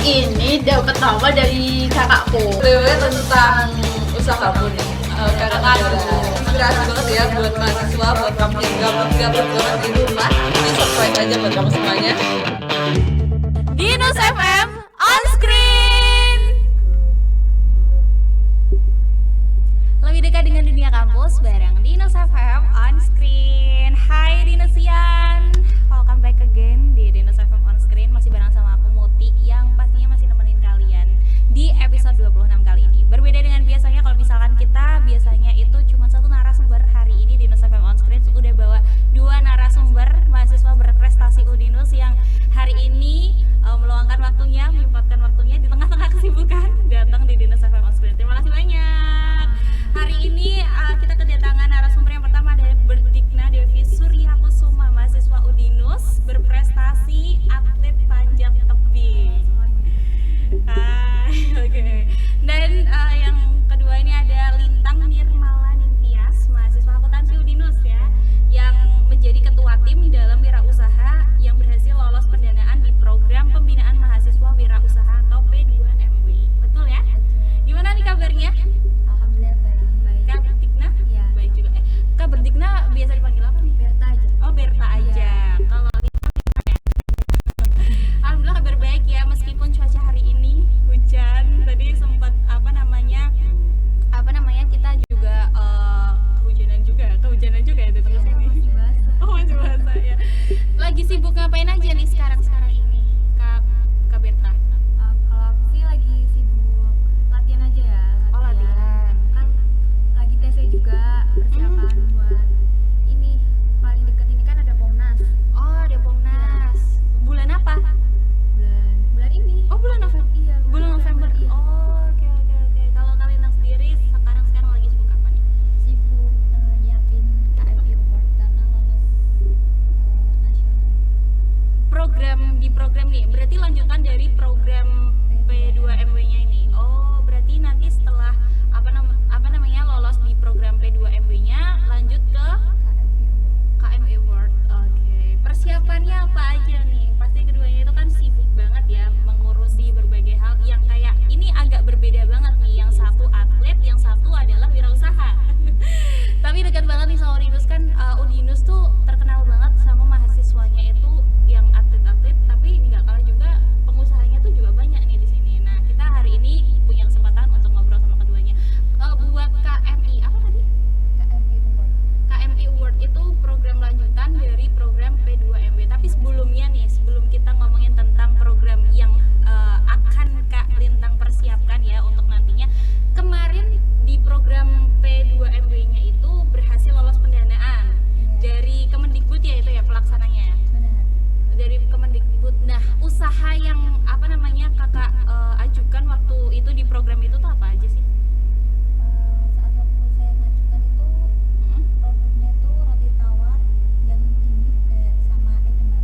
Ini dapat nama dari kakakku. Beliau tentang usahamu nih. Kakak inspirasi banget ya buat mahasiswa, buat kamu yang gabut-gabut banget di rumah. Ini surprise aja buat kamu semuanya. Dinus FM on screen. Lebih dekat dengan dunia kampus bareng Dinus FM on screen. Hai Dinusian, welcome back again di Dinus FM on screen. Masih bareng sama aku Muti yang pastinya masih nemenin kalian di episode 26 kali ini. Berbeda dengan biasanya, kalau misalkan kita biasanya itu cuma satu narasumber, hari ini Dinus FM on screen udah bawa dua narasumber mahasiswa berprestasi Udinus yang hari ini meluangkan waktunya, menyempatkan waktunya di tengah-tengah kesibukan datang di Dinus FM on screen. Terima kasih banyak. Hari ini kita kedatangan narasumber yang pertama adalah Berdikna Devi Suryakusuma, mahasiswa Udinus berprestasi atlet panjat tebing. Hai, oke. Dan yang kedua ini ada Lintang Nirmala Ningtyas, mahasiswa akuntansi Udinus ya, yang menjadi ketua tim dalam wirausaha yang berhasil lolos pendanaan di program pembinaan mahasiswa wirausaha atau P2MW. Betul ya? Gimana nih kabarnya? Alhamdulillah baik. Kak Berdikna? Iya. Baik juga. Kak Berdikna biasa dipanggil apa nih? Berta aja. Oh, Berta aja. Kalau Lintang gimana ya? Alhamdulillah kabar baik ya, meskipun cuaca hari ini hujan. Tadi sempat apa namanya kita juga kehujanan juga ya datang ke sini. Masih basah. Oh, masih basah ya. Lagi sibuk ngapain aja nih sekarang ini? Kak Berta. Kalau aku sih lagi sibuk latihan aja ya. Oh, latihan. Kan lagi TC juga, persiapan buat ini. Paling deket ini kan ada Pomnas. Oh, ada Pomnas. Bulan apa? Bulan ini. Oh, bulan November. Iya. Bulan November. Iya. Oh, oke. Kalau kalian sendiri sekarang lagi sibuk apa nih? Sibuk nyiapin KMI Award karena lolos nasional. Program nih, berarti lanjutan dari program P2MW-nya ini. Oh, berarti nanti setelah apa namanya lolos di program P2MW-nya lanjut ke KMI Award. Oke. Persiapannya apa aja nih? Pasti keduanya itu kan sibuk banget ya mengurusi berbagai hal yang kayak ini agak berbeda banget nih. Yang satu atlet, yang satu adalah wirausaha. Tapi dekat banget nih sama Udinus kan. Udinus tuh terkenal banget sama mahasiswanya itu yang atlet-atlet, tapi nggak kalah juga pengusahanya tuh juga banyak nih di sini. Nah, kita hari ini punya kesempatan untuk ngobrol sama keduanya. Buat KMI apa tadi? KMI Award. KMI Award itu program lanjutan dari program P2MW. Tapi sebelum kita ngomongin tentang program yang akan Kak Lintang persiapkan ya untuk nantinya, kemarin di program P2MW-nya itu berhasil lolos pendanaan dari Kemendikbud ya, itu ya pelaksananya. Benar. Dari Kemendikbud. Nah, usaha yang apa namanya Kakak ajukan waktu itu di program itu tuh apa aja sih? Saat waktu saya ngajukan itu produknya itu roti tawar yang dimix sama edamame.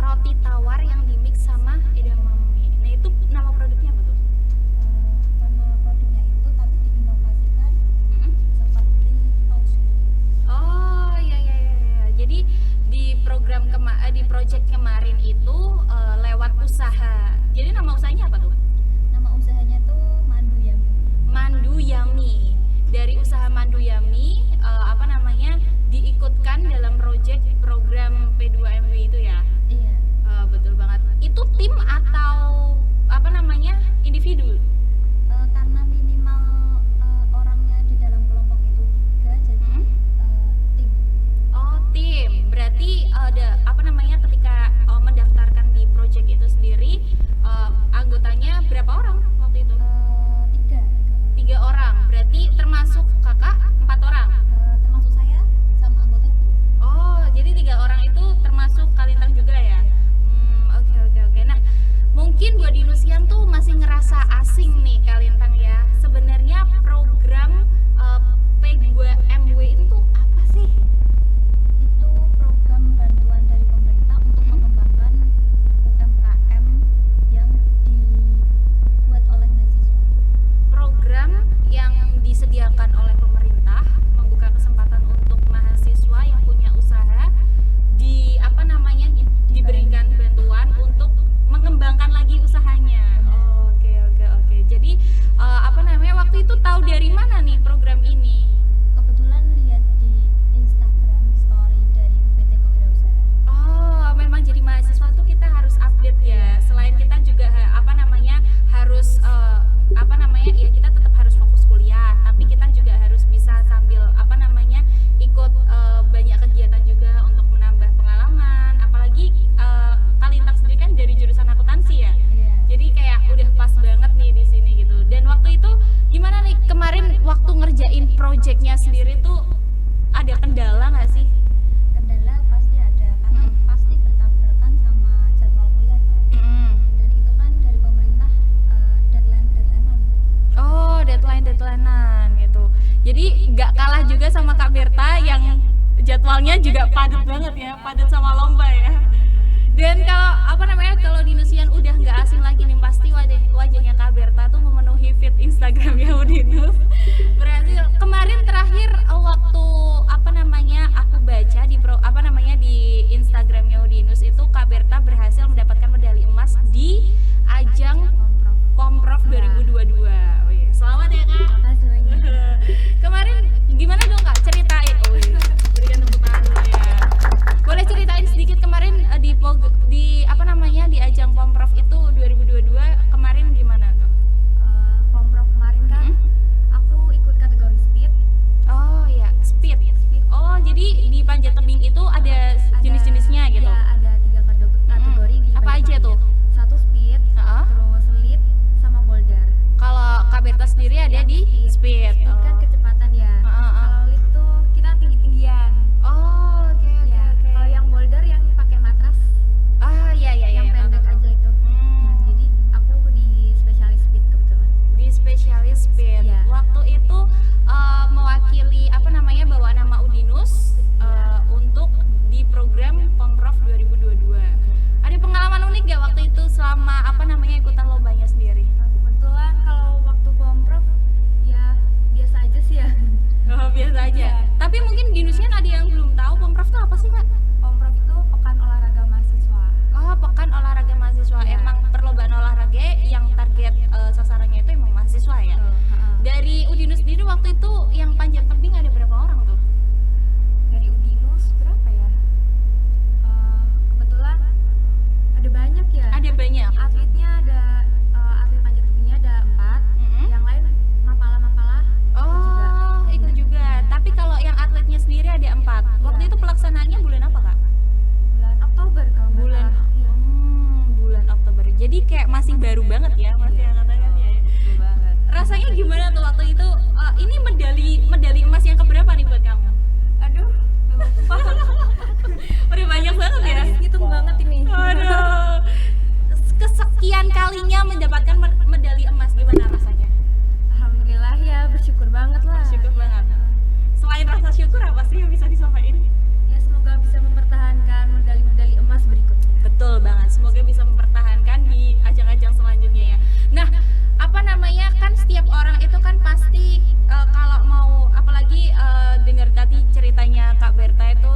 Roti tawar yang dimix sama edamame. Nah, itu nama produknya apa tuh? Karena produknya itu tapi diinovasikan seperti toast. Oh, iya. Jadi di program di project kemarin itu lewat usaha. Jadi nama usahanya apa tuh? Nama usahanya tuh Mandu Yami. Mandu Yami. Dari usaha Mandu Yami diikutkan dalam project program P2MW itu ya. Iya. Betul banget. Itu tim atau individu? Karena minimal orangnya di dalam kelompok itu 3, jadi tim. Oh, tim. Berarti ada ketika mendaftarkan di project itu sendiri, anggotanya berapa orang waktu itu? 3. 3 orang. Berarti termasuk kakak 4 kalah juga sama Kak Berta yang jadwalnya juga padat banget ya, padat sama lomba ya. Dan kalau Dinusian udah nggak asing lagi nih, pasti wajahnya Kak Berta tuh memenuhi feed Instagramnya Udinus. Berhasil kemarin terakhir waktu aku baca di Instagramnya Udinus itu Kak Berta berhasil mendapatkan medali emas di ajang Pomprov 2022. Oh iya. Selamat ya Kak. Makasih banyak. Kemarin gimana dong Kak, ceritain. Oh iya. Berikan tepuk tangan dulu ya. Boleh ceritain sedikit kemarin di ajang Pomprov itu 2022 kemarin gimana tuh? Pomprov kemarin kan aku ikut kategori speed. Oh ya, speed. Oh, jadi di panjat tebing itu ada jenis-jenisnya gitu. Iya, ada 3 kategori di Apa aja tuh? Satu speed, terus lead sama boulder. Kalau Kak Berta sendiri ada di speed. Speed kan kecepatan ya. Kalau lead tuh kita tinggi-tinggian. Oh, oke. Kalau yang boulder yang pakai matras, Iya. yang pendek aja itu. Nah, jadi aku di spesialis speed kebetulan. Di spesialis speed. Iya. Waktu itu mewakili bawa nama Udinus untuk di program Pomprov 2022. Ada pengalaman unik gak waktu itu selama ikutan lombanya sendiri? Kebetulan kalau waktu Pomprov ya biasa aja sih ya. Oh, biasa aja. Iya. Tapi mungkin Dinusian ada yang belum tahu Pomprov itu apa sih Kak? Pomprov itu pekan olahraga mahasiswa. Oh, pekan olahraga mahasiswa. Iya. Emang perlombaan olahraga yang target sasarannya itu emang mahasiswa ya? Dari Udinus sendiri waktu itu yang panjat tebing ada berapa orang tuh? Dari Udinus berapa ya? Kebetulan ada banyak ya. Ada banyak. Atletnya ada atlet panjat tebingnya ada 4. Yang lain mapala Oh, ikut juga. Tapi kalau yang atletnya sendiri ada 4. Waktu itu pelaksanaannya bulan apa Kak? bulan Oktober kalau nggak Bulan salah. Iya. bulan Oktober. Jadi kayak masih baru banget ya, masih angkat-angkat ya. Betul banget. Rasanya gimana tuh waktu itu? Ini medali emas yang keberapa nih buat kamu? Aduh, lupa. Udah banyak banget ya. Hitung banget ini. Aduh. Kesekian kalinya mendapatkan medali emas, gimana rasanya? Alhamdulillah ya, bersyukur banget lah. Bersyukur banget. Selain rasa syukur apa sih yang bisa disampaikan? Ya semoga bisa mempertahankan medali-medali emas berikutnya. Betul banget. Semoga bisa mempertahankan di ajang-ajang selanjutnya ya. Nah, kan setiap orang itu kan pasti kalau mau apalagi dengar tadi ceritanya Kak Berta itu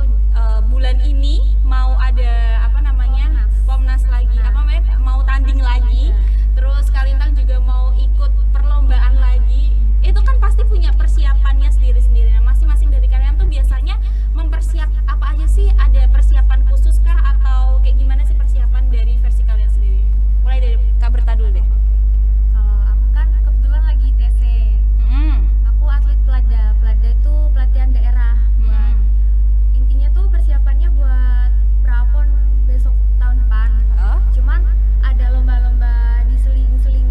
bulan ini mau ada Pomnas lagi, mau tanding lagi. Terus Kalintang juga mau ikut perlombaan lagi. Itu kan pasti punya persiapannya sendiri-sendiri. Nah, masing-masing dari kalian tuh biasanya mempersiap apa aja sih? Ada persiapan khusus kah atau kayak gimana sih persiapan dari versi kalian sendiri? Mulai dari Kak Berta dulu deh. Kalau aku kan kebetulan lagi TC. Aku atlet Plada. Plada itu pelatihan daerah. Intinya tuh persiapannya buat prapon besok tahun depan. Cuman ada lomba-lomba di seling-seling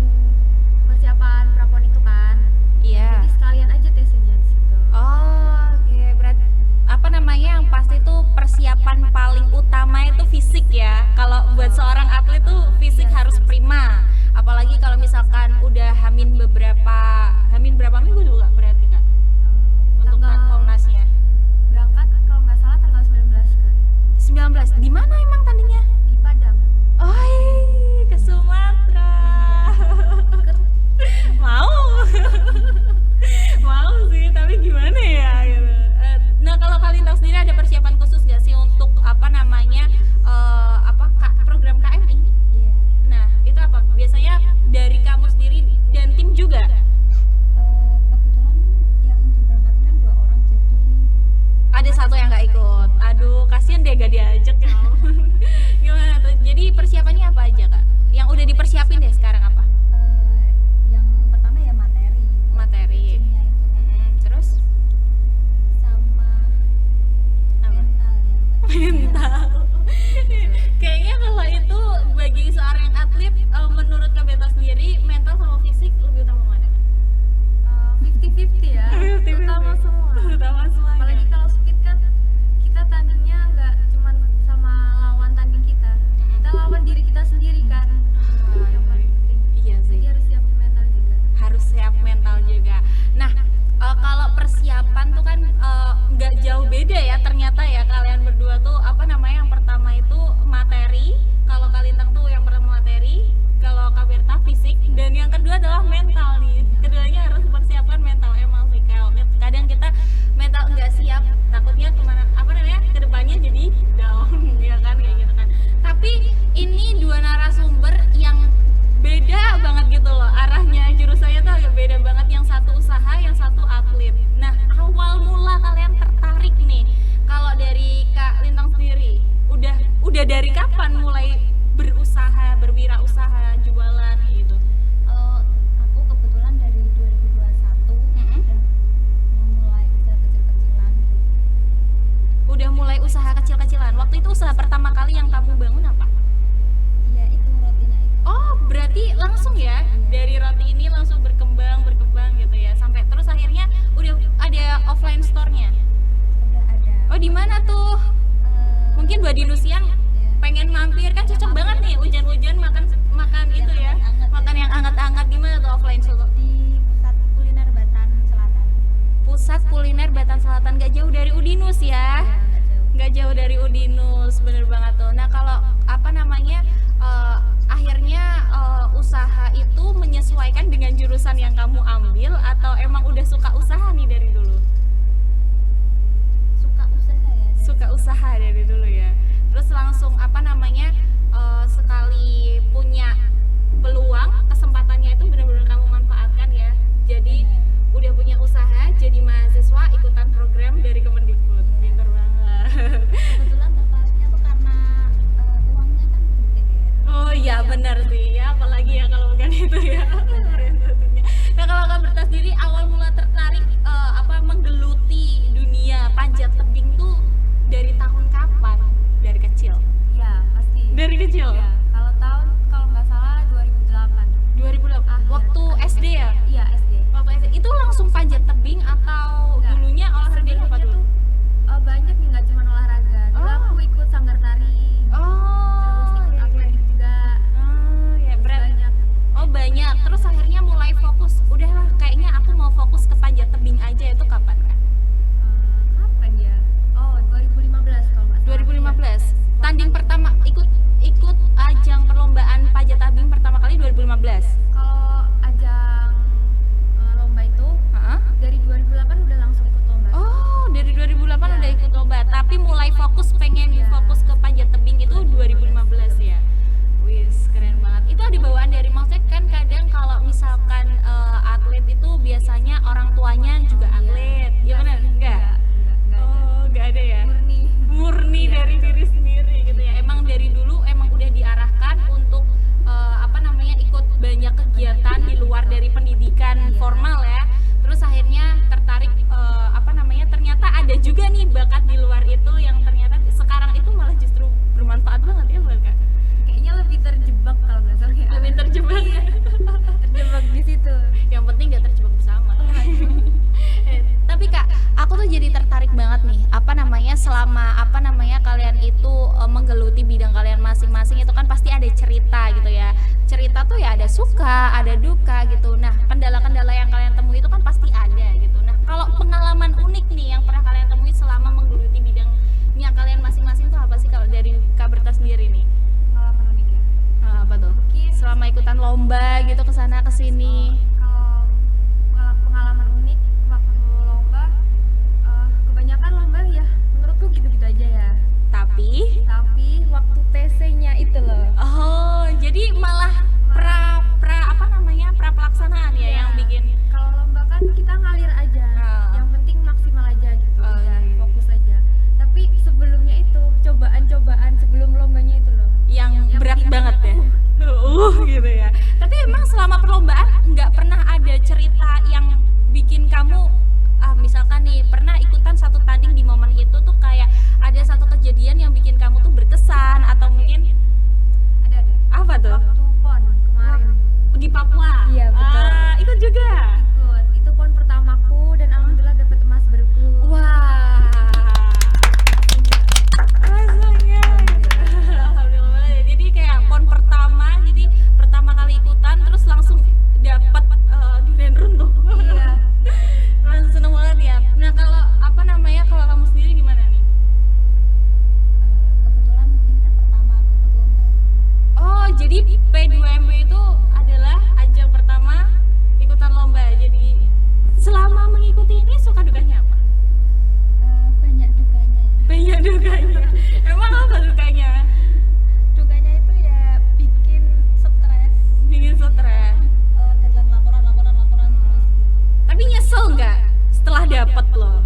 persiapan prapon itu kan. Iya. Jadi sekalian aja TC-nya di situ. Oh, oke. Berarti yang pasti tuh persiapan paling utama itu fisik ya. Kalau buat seorang atlet tuh fisik harus prima. Apalagi kalau misalkan udah hamin berapa minggu dulu Kak berarti Kak? Untuk Pomnasnya. Berangkat kalau nggak salah tanggal 19 kan. 19. Di mana emang tandingnya? Di Padang. Oh, ke Sumatera. Mau sih, tapi gimana ya gitu. Nah, kalau Kalintang sendiri ada persiapan khusus nggak sih untuk program KMI? Iya. Nah, itu apa? Biasanya dari kamu sendiri dan tim juga? Kebetulan yang diberangkatkan kan 2 orang, jadi Ada satu yang nggak ikut. Aduh, kasihan deh gak diajak ya. Gimana tuh? Jadi persiapannya apa aja Kak? Yang udah dipersiapin deh sekarang apa? yang pertama ya materi. Materi. Kimia itu. Terus? Sama Apa? mental ya. Mental. Kayaknya kalau itu bagi seorang atlet, menurut Kak Berta sendiri, mental sama fisik lebih utama mana? 50-50 ya. 50-50. Utama semua. Utama semuanya. Apalagi kalau speed kan kita tandingnya nggak cuma sama lawan tanding kita. Kita lawan diri kita sendiri kan. Yang paling penting. dari kapan mulai berusaha, berwirausaha, jualan gitu? Aku kebetulan dari 2021 udah memulai usaha kecil-kecilan. Udah mulai usaha kecil-kecilan. Waktu itu usaha pertama kali yang kamu bangun apa? Iya, itu rotinya itu. Oh, berarti langsung ya dari roti ini langsung berkembang gitu ya. Sampai terus akhirnya udah ada offline store-nya. Udah ada. Oh, di mana tuh? Mungkin buat Dino siang pengen mampir kan cocok banget nih hujan-hujan makan itu ya. Makan yang hangat-hangat gimana tuh offline store? Di Pusat Kuliner Batan Selatan. Pusat Kuliner Batan Selatan, gak jauh dari Udinus ya. Nggak jauh dari Udinus, bener banget tuh. Nah kalau apa namanya akhirnya usaha itu menyesuaikan dengan jurusan yang kamu ambil atau emang udah suka usaha nih dari dulu? Suka usaha ya. Suka usaha dari dulu ya. Terus langsung apa namanya sekali punya peluang, kesempatannya itu benar-benar kamu manfaatkan ya. Jadi udah punya usaha, jadi mahasiswa ikutan program dari Kemendikbud. Pinter banget. Kebetulan tertariknya tuh karena uangnya kan gede ya. Oh iya benar sih ya, apalagi ya kalau bukan itu ya orientasinya. Nah kalau Kak Berta sendiri awal mula tertarik menggeluti dunia panjat tebing tuh dari tahun kapan? Dari kecil? Iya, pasti. Dari kecil? Iya, kalau nggak salah 2008. 2008? Waktu SD ya? Iya, SD. Waktu SD, itu langsung panjat tebing atau Enggak. dulunya olahraganya apa Sebelumnya dulu? tuh banyak nih, nggak cuma olahraga. Dulu Oh. aku ikut sanggar tari. Oh, Terus ikut iya, atletik juga. ya berat. Banyak. Oh banyak, terus akhirnya mulai fokus, udahlah kayaknya aku mau fokus ke panjat tebing aja, itu kapan Kak? Kapan ya? Oh, 2015 kalau nggak salah. 2015. Tanding pertama ikut ajang perlombaan panjat tebing pertama kali 2015. Kalau ajang lomba itu Heeh. dari 2008 udah langsung ikut lomba. Oh, dari 2008 udah ikut lomba, tapi mulai pengen fokus ke panjat tebing itu 2015 ya. Wis, keren banget. Itu ada bawaan dari, maksudnya kan kadang kalau misalkan atlet itu biasanya orang tuanya juga atlet. Ya benar? Enggak? Enggak ada. Oh, enggak ada ya. Murni Iya, dari betul. diri sendiri gitu ya. Emang dari dulu emang udah diarahkan untuk ikut banyak kegiatan di luar dari pendidikan formal ya. Terus akhirnya tertarik ternyata ada juga nih bakat di luar itu yang ternyata sekarang itu malah justru bermanfaat banget ya buat Kak. Kayaknya lebih terjebak kalau nggak salah ya. Lebih terjebak ya. Terjebak di situ. Yang penting gak terjebak bersama. Tapi Kak, aku tuh jadi tertarik banget nih. Selama kalian itu menggeluti bidang kalian masing-masing itu kan pasti ada cerita gitu ya. Cerita tuh ya ada suka, ada duka gitu. Nah, kendala-kendala yang kalian temui itu kan pasti ada gitu. Nah, kalau pengalaman unik nih yang pernah kalian temui selama menggeluti bidangnya kalian masing-masing tuh apa sih kalau dari Kak Berta sendiri nih? Pengalaman unik ya. Nah, apa tuh? Mungkin Selama ikutan lomba gitu kesana kesini. kalau pengalaman unik waktu lomba, kebanyakan lomba ya menurutku gitu-gitu aja ya. Tapi waktu TC-nya itu loh. oh, jadi malah pra pelaksanaan ya yang bikin. Kalau lomba kan kita ngalir aja, yang penting maksimal aja gitu, udah iya. fokus aja. Tapi sebelumnya itu cobaan-cobaan sebelum lombanya itu loh. yang berat bikin banget ya. Gitu ya. Tapi emang selama perlombaan nggak pernah ada cerita yang bikin kamu misalkan nih pernah ikutan satu tanding di momen itu tuh kayak ada satu kejadian yang bikin kamu tuh berkesan atau mungkin Ada. apa tuh? Waktu PON kemarin. Di Papua. Iya, betul. Ikut juga. Ikut. Itu PON pertamaku dan alhamdulillah dapat emas bergu. Wah. Rasanya. Alhamdulillah banget. Jadi kayak PON pertama, jadi pertama kali ikutan terus langsung dapat durian runtuh. Iya. Langsung seneng banget ya. Nah, kalau kalau kamu sendiri gimana nih? Kebetulan ini kan pertama aku ikut lomba. Oh, jadi P2MB itu adalah ajang pertama ikutan lomba. Jadi selama mengikuti ini suka dukanya apa? Banyak dukanya ya. Banyak dukanya. Emang apa dukanya? Dukanya itu ya bikin stres. Bikin stres. Deadline laporan terus. Tapi nyesel nggak setelah dapet loh?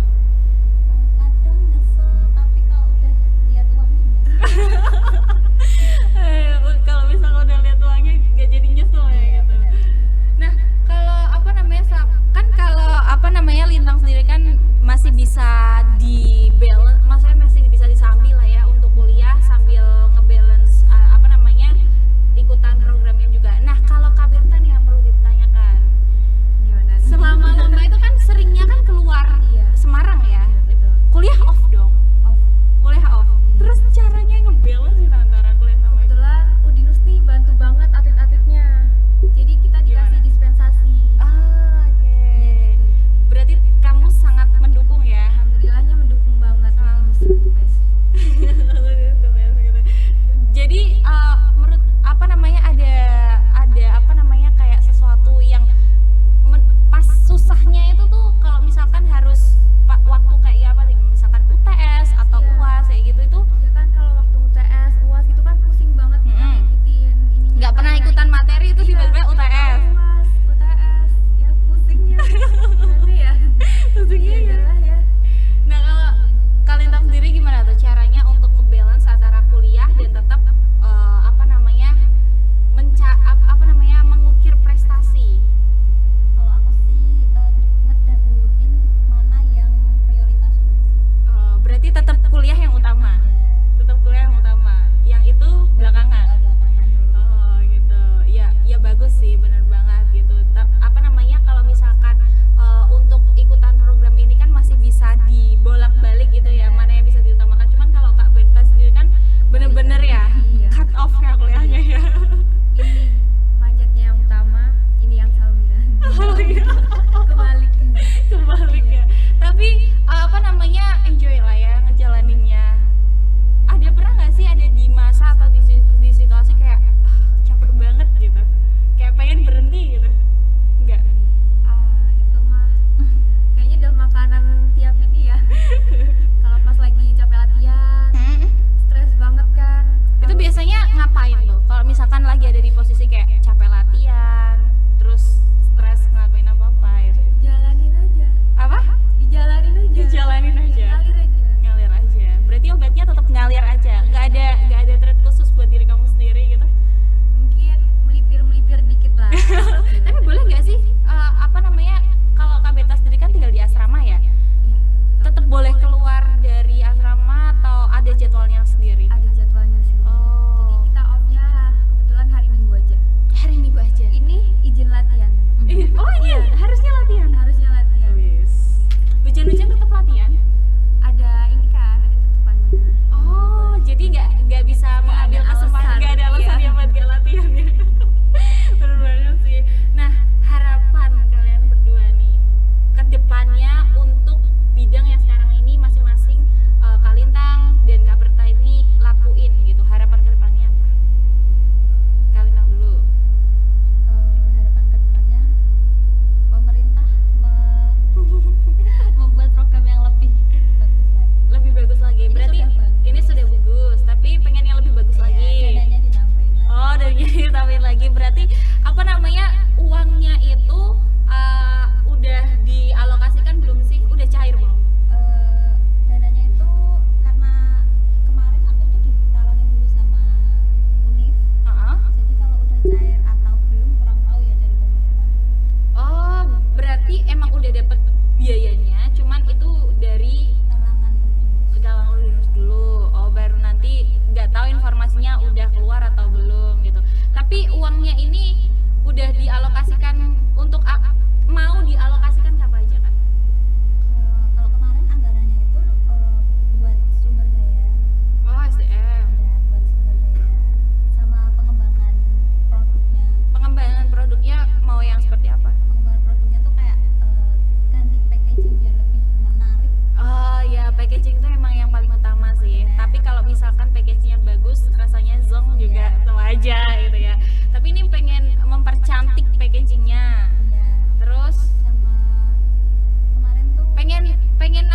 Kadang nyesel, tapi kalau udah lihat uangnya enggak.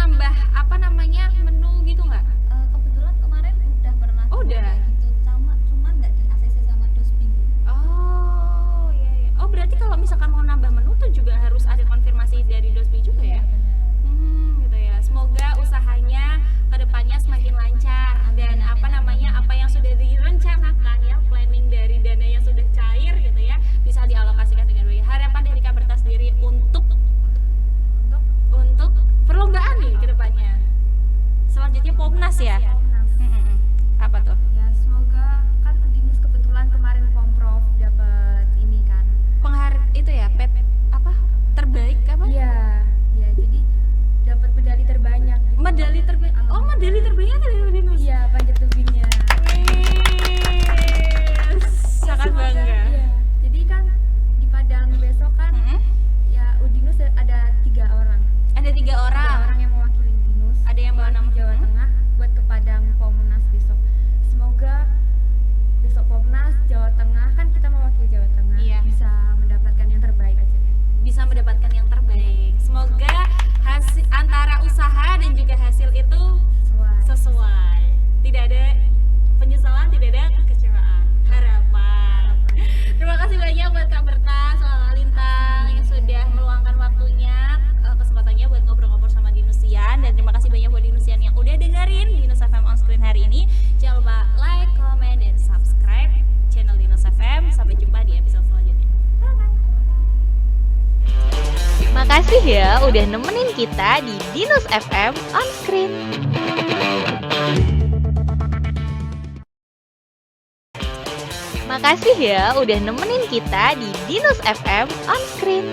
nambah apa namanya menu gitu nggak? Kebetulan kemarin udah pernah Oh, udah. gitu, cuma nggak di ACC sama Dosping. Oh iya, iya. Oh berarti kalau misalkan mau nambah menu tuh juga harus ada konfirmasi dari Dospi juga ya? Gitu ya. Semoga usahanya kedepannya semakin lancar dan apa namanya apa yang sudah direncanakan ya, planning dari dana yang sudah cair gitu ya, bisa dialokasikan dengan baik. Harapan dari Kaberta sendiri untuk perlombaan nih kedepannya. Selanjutnya Pomnas ya. Pomnas. Apa tuh? Ya semoga kan Udinus kebetulan kemarin Pomprov dapat ini kan. Itu ya, apa? Terbaik apa? Iya, jadi dapat medali terbanyak. Gitu. Medali terbaik. Oh, medali terbaiknya dari Udinus. Iya, panjat tebingnya. Sangat Semoga, bangga. Iya. Jadi kan di Padang besok kan ya Udinus ada 3 orang. Ada 3 orang. 3 orang yang mewakili Udinus. Ada yang bawa nama Jawa Tengah buat ke Padang Pomnas besok. Semoga besok Pomnas Jawa Tengah kan kita mewakili Jawa Tengah Iya. bisa mendapatkan yang terbaik aja. Bisa mendapatkan yang terbaik. Semoga hasil antara usaha dan juga hasil itu sesuai. Tidak ada penyesalan, tidak ada kekecewaan. Harapan. Terima kasih banyak buat Kak Berta, Salala Lintang yang sudah meluangkan waktunya, kesempatannya buat ngobrol-ngobrol sama Dinusian, dan terima kasih banyak buat Dinusian yang udah dengerin Dinus FM on screen hari ini. Jangan lupa like, comment, dan subscribe channel Dinus FM. Sampai jumpa di episode selanjutnya. Bye. Makasih ya udah nemenin kita di Dinus FM on screen. Makasih ya udah nemenin kita di Dinus FM on screen.